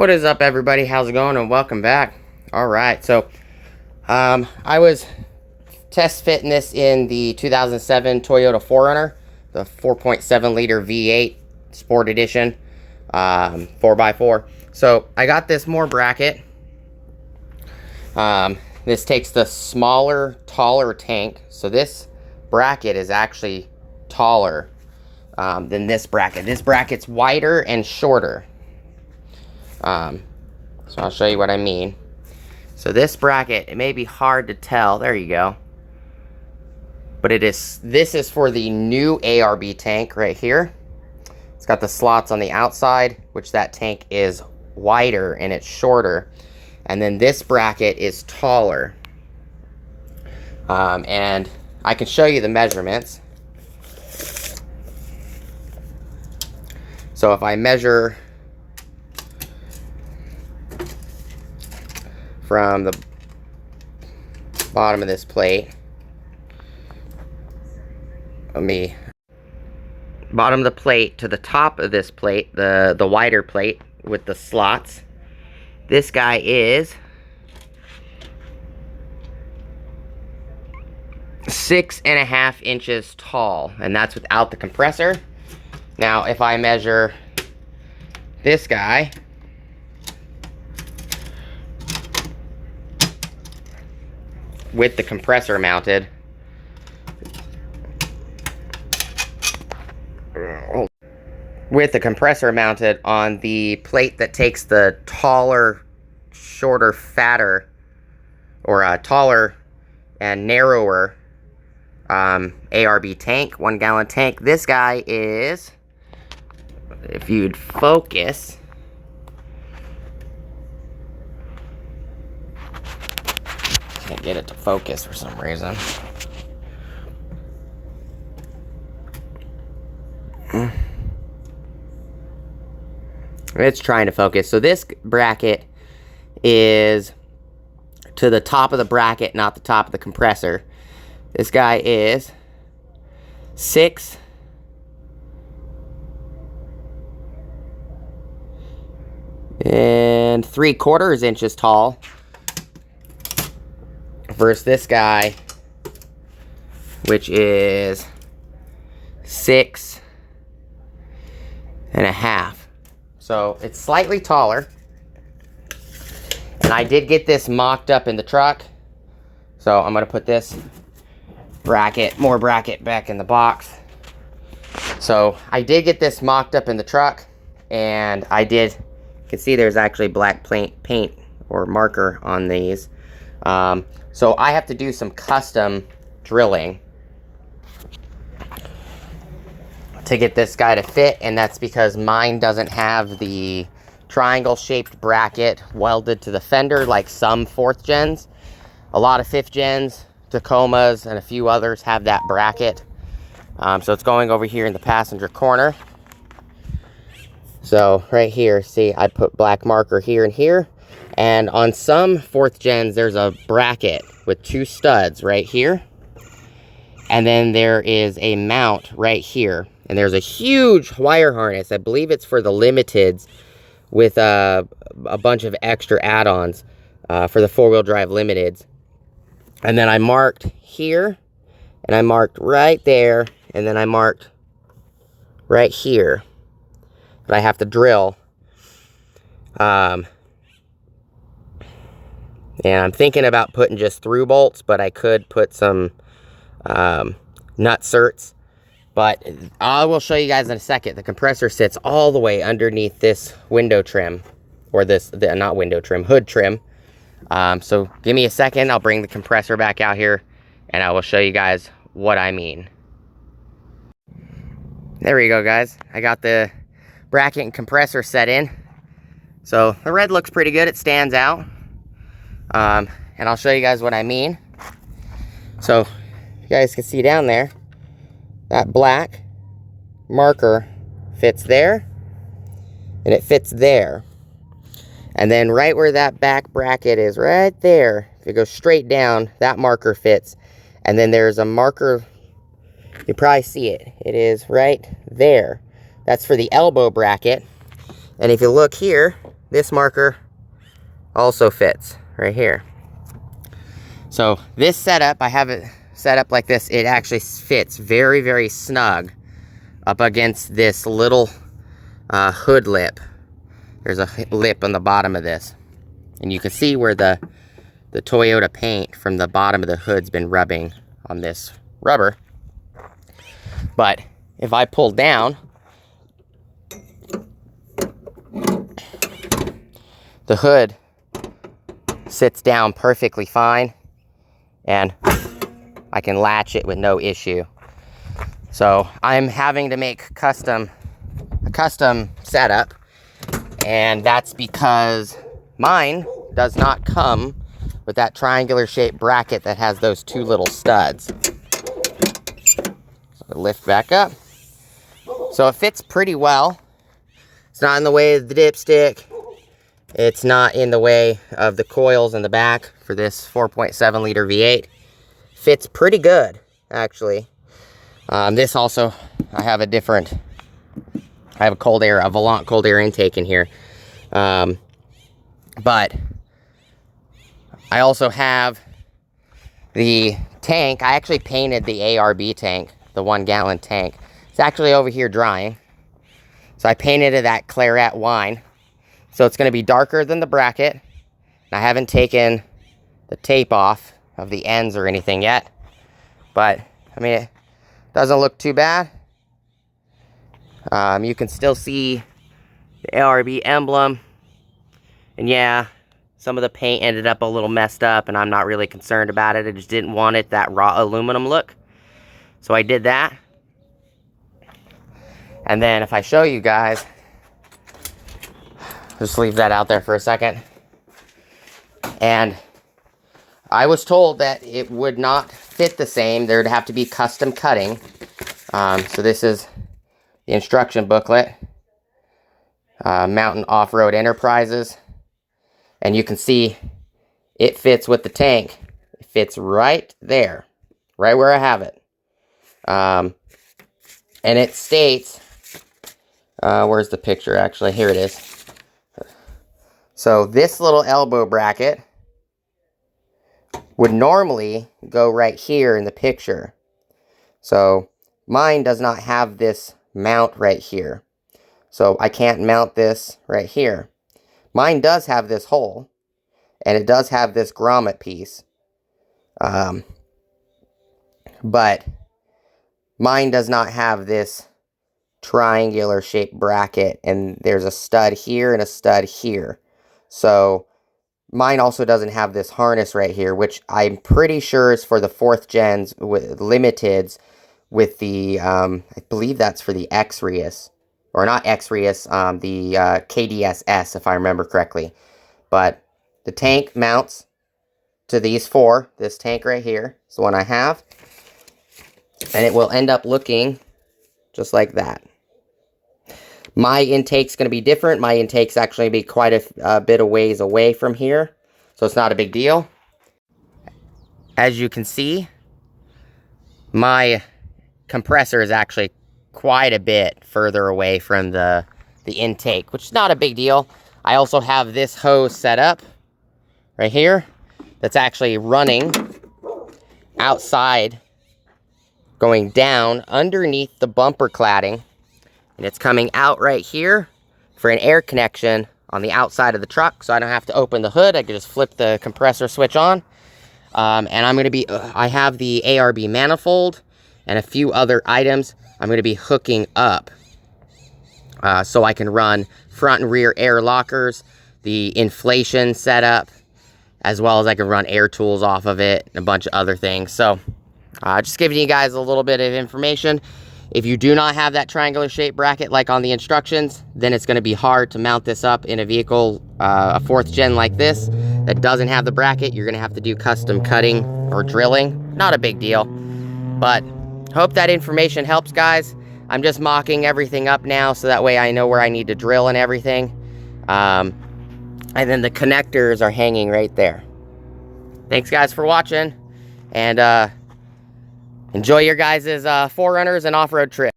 What is up, everybody? How's it going? And welcome back. All right, so I was test fitting this in the 2007 Toyota 4Runner, the 4.7 liter V8 Sport Edition, 4x4. So I got this M.O.R.E bracket. This takes the smaller, taller tank. So this bracket is actually taller than this bracket. This bracket's wider and shorter. So I'll show you what I mean. So this bracket, it may be hard to tell. There you go. But this is for the new A.R.B. tank right here. It's got the slots on the outside, which that tank is wider and it's shorter. And then this bracket is taller. And I can show you the measurements. So if I measure from the bottom of this plate, bottom of the plate to the top of this plate, the wider plate with the slots, this guy is 6.5 inches tall, and that's without the compressor. Now if I measure this guy, with the compressor mounted, on the plate that takes the taller, shorter, fatter, or taller and narrower A.R.B. tank, 1 gallon tank. This guy is, if you'd focus, can't get it to focus for some reason. It's trying to focus. So this bracket is to the top of the bracket, not the top of the compressor. This guy is 6 3/4 inches tall, versus this guy, which is 6.5. So it's slightly taller. And I did get this mocked up in the truck. So I'm going to put this bracket, M.O.R.E bracket, back in the box. So I did get this mocked up in the truck. And I did, you can see there's actually black paint or marker on these. So I have to do some custom drilling to get this guy to fit, and that's because mine doesn't have the triangle shaped bracket welded to the fender like some 4th gens. A lot of 5th gens, Tacomas, and a few others have that bracket. So it's going over here in the passenger corner. So right here, see, I put black marker here and here. And on some 4th gens, there's a bracket with 2 studs right here. And then there is a mount right here. And there's a huge wire harness. I believe it's for the limiteds with a bunch of extra add-ons for the 4-wheel drive limiteds. And then I marked here, and I marked right there, and then I marked right here that I have to drill. And I'm thinking about putting just through bolts, but I could put some nut certs. But I will show you guys in a second. The compressor sits all the way underneath this window trim, or not window trim, hood trim. So give me a second. I'll bring the compressor back out here, and I will show you guys what I mean. There we go, guys. I got the bracket and compressor set in. So the red looks pretty good. It stands out. And I'll show you guys what I mean. So you guys can see down there, that black marker fits there, and it fits there. And then right where that back bracket is, right there, if you go straight down, that marker fits. And then there's a marker, you probably see it. It is right there. That's for the elbow bracket. And if you look here, this marker also fits right here. So this setup, I have it set up like this. It actually fits very, very snug up against this little hood lip. There's a lip on the bottom of this. And you can see where the Toyota paint from the bottom of the hood's been rubbing on this rubber. But if I pull down, the hood sits down perfectly fine, and I can latch it with no issue. So I'm having to make a custom setup, and that's because mine does not come with that triangular shaped bracket that has those two little studs. So I lift back up. So it fits pretty well. It's not in the way of the dipstick. It's not in the way of the coils in the back for this 4.7 liter V8. Fits pretty good, actually. This also, I have a cold air, a Volant cold air intake in here. But I also have the tank. I actually painted the A.R.B. tank, the 1 gallon tank. It's actually over here drying. So I painted it that claret wine. So it's going to be darker than the bracket. I haven't taken the tape off of the ends or anything yet. But, I mean, it doesn't look too bad. You can still see the A.R.B. emblem. And yeah, some of the paint ended up a little messed up, and I'm not really concerned about it. I just didn't want it that raw aluminum look. So I did that. And then if I show you guys, just leave that out there for a second. And I was told that it would not fit the same. There'd have to be custom cutting. So this is the instruction booklet. Mountain Off-Road Enterprises. And you can see it fits with the tank. It fits right there. Right where I have it. And it states, where's the picture actually? Here it is. So this little elbow bracket would normally go right here in the picture. So mine does not have this mount right here. So I can't mount this right here. Mine does have this hole, and it does have this grommet piece. But mine does not have this triangular shaped bracket, and there's a stud here and a stud here. So mine also doesn't have this harness right here, which I'm pretty sure is for the 4th gens with limiteds with the, I believe that's for the X-Reus. Or not X-Reus, the KDS-S, if I remember correctly. But the tank mounts to these 4. This tank right here is the one I have. And it will end up looking just like that. My intake's going to be different. My intake's actually be quite a bit of ways away from here. So it's not a big deal. As you can see, my compressor is actually quite a bit further away from the intake, which is not a big deal. I also have this hose set up right here that's actually running outside, going down underneath the bumper cladding, and it's coming out right here for an air connection on the outside of the truck, so I don't have to open the hood. I can just flip the compressor switch on. And I'm going to be, I have the A.R.B. manifold and a few other items I'm going to be hooking up so I can run front and rear air lockers, the inflation setup, as well as I can run air tools off of it, and a bunch of other things. So just giving you guys a little bit of information. If you do not have that triangular shaped bracket like on the instructions, then it's going to be hard to mount this up in a vehicle, a 4th gen like this, that doesn't have the bracket. You're going to have to do custom cutting or drilling. Not a big deal, but hope that information helps, guys. I'm just mocking everything up now, so that way I know where I need to drill and everything. And then the connectors are hanging right there. Thanks, guys, for watching, and enjoy your guys' 4Runners and off-road trip.